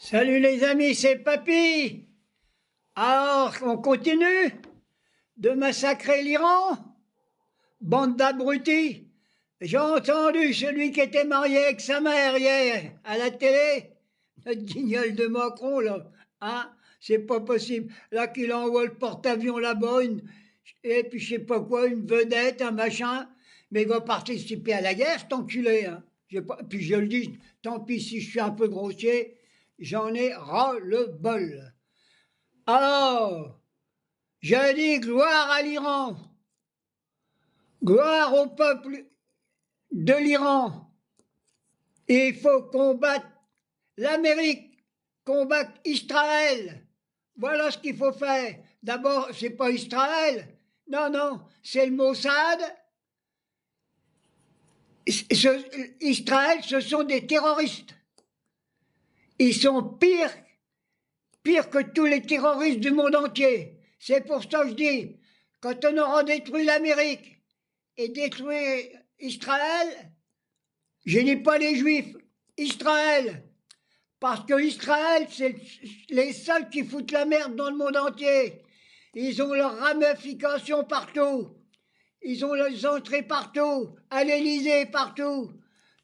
Salut les amis, c'est Papy. Alors, on continue de massacrer l'Iran? Bande d'abrutis. J'ai entendu celui qui était marié avec sa mère hier à la télé, notre guignol de Macron là. Hein? C'est pas possible. Là qu'il envoie le porte-avions là-bas, et puis je sais pas quoi, une vedette, un machin, mais il va participer à la guerre, cet enculé. Hein. Puis je le dis, tant pis si je suis un peu grossier, j'en ai ras-le-bol. Alors, je dis gloire à l'Iran, gloire au peuple de l'Iran. Il faut combattre l'Amérique, combattre Israël. Voilà ce qu'il faut faire. D'abord, c'est pas Israël. Non, non, c'est le Mossad. Israël, ce sont des terroristes. Ils sont pire que tous les terroristes du monde entier. C'est pour ça que je dis, quand on aura détruit l'Amérique et détruit Israël, je dis pas les Juifs, Israël, parce que Israël, c'est les seuls qui foutent la merde dans le monde entier. Ils ont leurs ramifications partout. Ils ont leurs entrées partout, à l'Élysée, partout.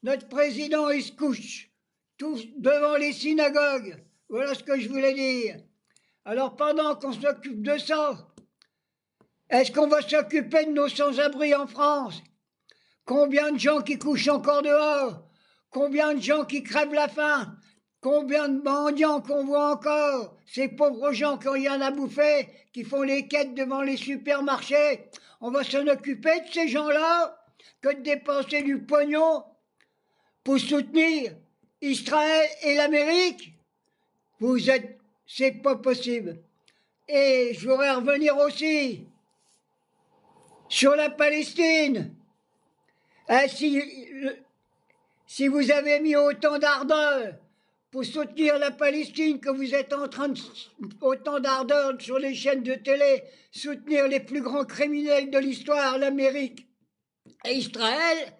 Notre président, il se couche, tous devant les synagogues. Voilà ce que je voulais dire. Alors pendant qu'on s'occupe de ça, est-ce qu'on va s'occuper de nos sans-abri en France? Combien de gens qui couchent encore dehors? Combien de gens qui crèvent la faim? Combien de mendiants qu'on voit encore? Ces pauvres gens qui n'ont rien à bouffer, qui font les quêtes devant les supermarchés. On va s'en occuper de ces gens-là que de dépenser du pognon pour soutenir Israël et l'Amérique? C'est pas possible. Et je voudrais revenir aussi sur la Palestine. Si vous avez mis autant d'ardeur pour soutenir la Palestine, que vous êtes en train de, autant d'ardeur sur les chaînes de télé, soutenir les plus grands criminels de l'histoire, l'Amérique et Israël,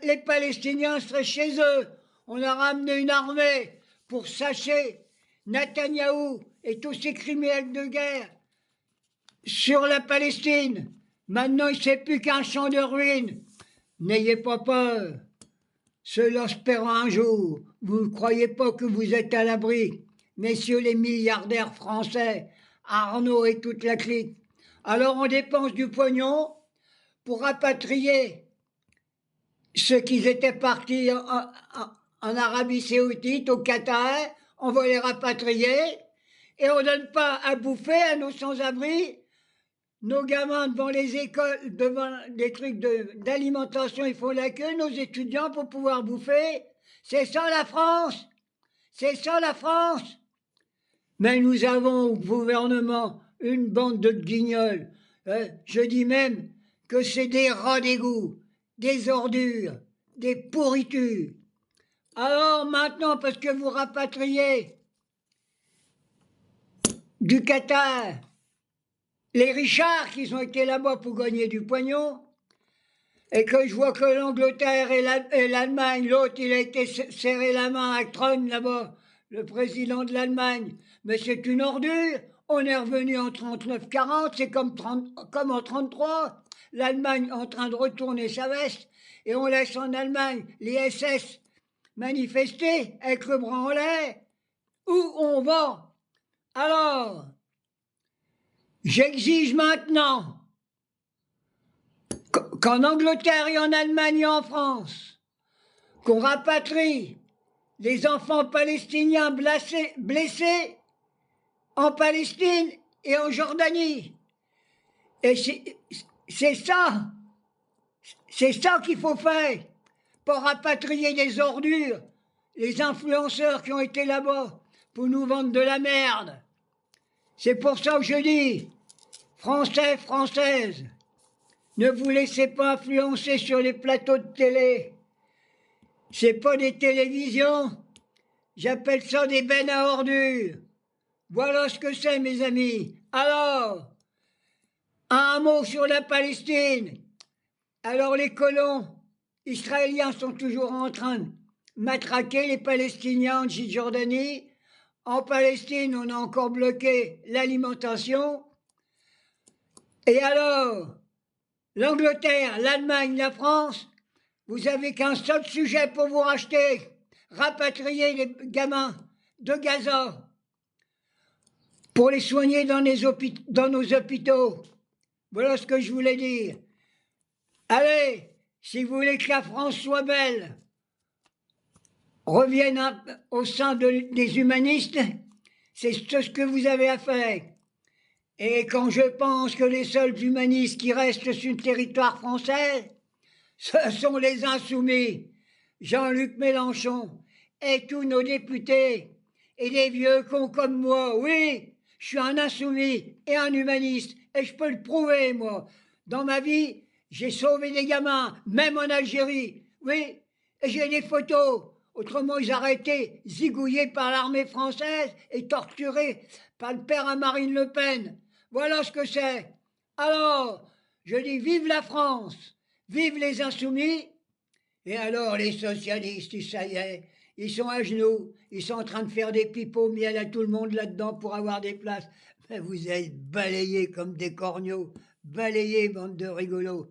les Palestiniens seraient chez eux. On a ramené une armée pour sacher Netanyahou et tous ces criminels de guerre sur la Palestine. Maintenant, il ne sait plus qu'un champ de ruines. N'ayez pas peur. Cela se paiera un jour. Vous ne croyez pas que vous êtes à l'abri, messieurs les milliardaires français, Arnaud et toute la clique. Alors on dépense du pognon pour rapatrier ceux qui étaient partis en Arabie Saoudite, au Qatar. On va les rapatrier et on ne donne pas à bouffer à nos sans-abri. Nos gamins devant les écoles, devant des trucs d'alimentation, ils font la queue, nos étudiants pour pouvoir bouffer. C'est ça la France. C'est ça la France. Mais nous avons au gouvernement une bande de guignols. Je dis même que c'est des rats d'égout, des ordures, des pourritures. Alors maintenant, parce que vous rapatriez du Qatar les Richards qui ont été là-bas pour gagner du pognon, et que je vois que l'Angleterre et l'Allemagne, l'autre, il a été serré la main avec Trump là-bas, le président de l'Allemagne. Mais c'est une ordure. On est revenu en 39-40, c'est comme en 33. L'Allemagne en train de retourner sa veste, et on laisse en Allemagne les SS manifester avec le bras en l'air. Où on va? Alors, j'exige maintenant qu'en Angleterre et en Allemagne et en France, qu'on rapatrie les enfants palestiniens blessés en Palestine et en Jordanie. Et c'est ça qu'il faut faire, pas rapatrier des ordures, les influenceurs qui ont été là-bas pour nous vendre de la merde. C'est pour ça que je dis, Français, Françaises, ne vous laissez pas influencer sur les plateaux de télé. C'est pas des télévisions, j'appelle ça des bennes à ordures. Voilà ce que c'est, mes amis. Alors, un mot sur la Palestine. Alors les colons israéliens sont toujours en train matraquer les Palestiniens en Cisjordanie. En Palestine, on a encore bloqué l'alimentation. Et alors, l'Angleterre, l'Allemagne, la France, vous avez qu'un seul sujet pour vous racheter, rapatrier les gamins de Gaza pour les soigner dans nos hôpitaux. Voilà ce que je voulais dire. Allez, si vous voulez que la France soit belle, revienne au sein des humanistes, c'est ce que vous avez à faire. Et quand je pense que les seuls humanistes qui restent sur le territoire français, ce sont les insoumis, Jean-Luc Mélenchon et tous nos députés, et des vieux cons comme moi. Oui, je suis un insoumis et un humaniste, et je peux le prouver, moi. Dans ma vie, j'ai sauvé des gamins, même en Algérie. Oui, et j'ai des photos. Autrement, ils arrêtés, zigouillés par l'armée française et torturés par le père à Marine Le Pen. Voilà ce que c'est. Alors, je dis vive la France, vive les insoumis. Et alors, les socialistes, ça y est, ils sont à genoux, ils sont en train de faire des pipeaux miel à tout le monde là-dedans pour avoir des places. Mais vous êtes balayés comme des corneaux, balayés, bande de rigolos.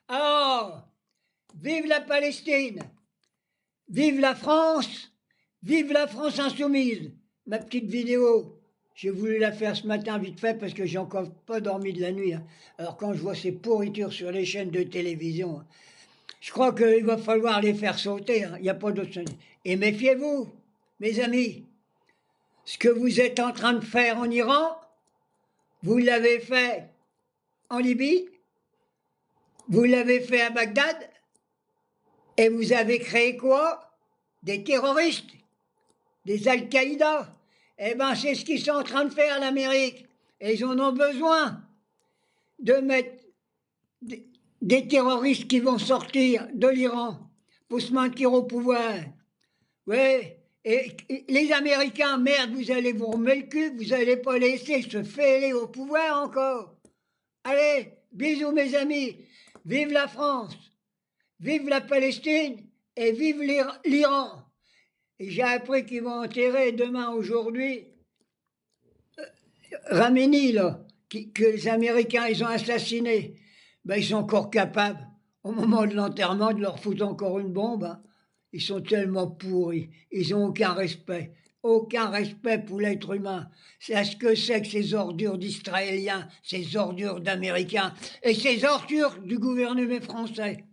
Alors, vive la Palestine, vive la France insoumise. Ma petite vidéo, j'ai voulu la faire ce matin vite fait parce que j'ai encore pas dormi de la nuit. Hein. Alors quand je vois ces pourritures sur les chaînes de télévision, hein, je crois qu'il va falloir les faire sauter. Hein. Il n'y a pas d'autre chose. Et méfiez-vous, mes amis. Ce que vous êtes en train de faire en Iran, vous l'avez fait en Libye, vous l'avez fait à Bagdad, et vous avez créé quoi? Des terroristes, des Al-Qaïda. Eh bien, c'est ce qu'ils sont en train de faire, l'Amérique. Et ils en ont besoin de mettre des terroristes qui vont sortir de l'Iran pour se maintenir au pouvoir. Oui, et les Américains, merde, vous allez vous remettre le cul, vous n'allez pas laisser se fêler au pouvoir encore. Allez, bisous mes amis, vive la France, vive la Palestine et vive l'Iran. Et j'ai appris qu'ils vont enterrer demain, aujourd'hui, Ramini, là, que les Américains, ils ont assassiné. Ben, ils sont encore capables, au moment de l'enterrement, de leur foutre encore une bombe. Hein. Ils sont tellement pourris, ils n'ont aucun respect pour l'être humain. C'est ce que c'est que ces ordures d'Israéliens, ces ordures d'Américains et ces ordures du gouvernement français.